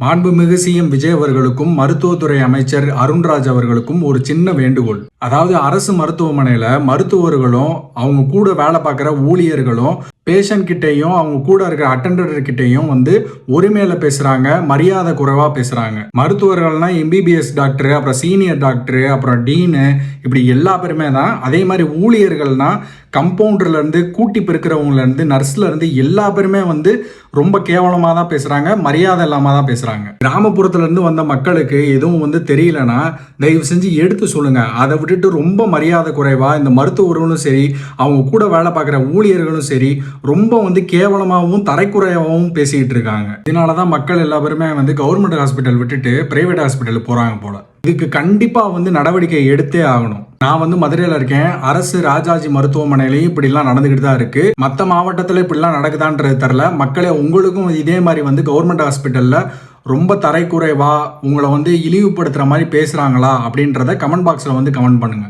மாண்புமிகு சிஎம் விஜய் அவர்களுக்கும் மருத்துவத்துறை அமைச்சர் அருண்ராஜ் அவர்களுக்கும் ஒரு சின்ன வேண்டுகோள். அதாவது அரசு மருத்துவமனையில மருத்துவர்களும் அவங்க கூட வேலை பார்க்குற ஊழியர்களும் பேஷண்ட் கிட்டையும் அவங்க கூட இருக்கிற அட்டெண்டர் கிட்டையும் உரிமையில பேசுறாங்க, மரியாதை குறைவா பேசுறாங்க. மருத்துவர்கள்னா எம்பிபிஎஸ் டாக்டர், அப்புறம் சீனியர் டாக்டர், அப்புறம் டீனு, இப்படி எல்லா பேருமே தான். அதே மாதிரி ஊழியர்கள்னா கம்பவுண்டர்ல இருந்து கூட்டி பெருக்கிறவங்கல இருந்து நர்ஸ்ல இருந்து எல்லா பேருமே ரொம்ப கேவலமா தான் பேசுறாங்க, மரியாதை இல்லாம தான் பேசுறாங்க. கிராமப்புறத்துல இருந்து வந்த மக்களுக்கு எதுவும் தெரியலனா தயவு செஞ்சு எடுத்து சொல்லுங்க. அதை விட்டுட்டு ரொம்ப மரியாதை குறைவா இந்த மருத்துவர்களும் சரி, அவங்க கூட வேலை பார்க்குற ஊழியர்களும் சரி, ரொம்ப கேவலமாகவும் தரைக்குறையாகவும் பேசிட்டு இருக்காங்க. இதனாலதான் மக்கள் எல்லா பேருமே கவர்மெண்ட் ஹாஸ்பிட்டல் விட்டுட்டு பிரைவேட் ஹாஸ்பிட்டல் போறாங்க போல. இதுக்கு கண்டிப்பா நடவடிக்கை எடுத்தே ஆகணும். நான் மதுரையில இருக்கேன். அரசு ராஜாஜி மருத்துவமனையிலையும் இப்படிலாம் நடந்துகிட்டு தான் இருக்கு. மற்ற மாவட்டத்துல இப்படிலாம் நடக்குதான்றது தெரியல. மக்களே, உங்களுக்கும் இதே மாதிரி கவர்மெண்ட் ஹாஸ்பிட்டல்ல ரொம்ப தரைக்குறைவா உங்களை இழிவுபடுத்துற மாதிரி பேசுறாங்களா அப்படின்றத கமெண்ட் பாக்ஸ்ல கமெண்ட் பண்ணுங்க.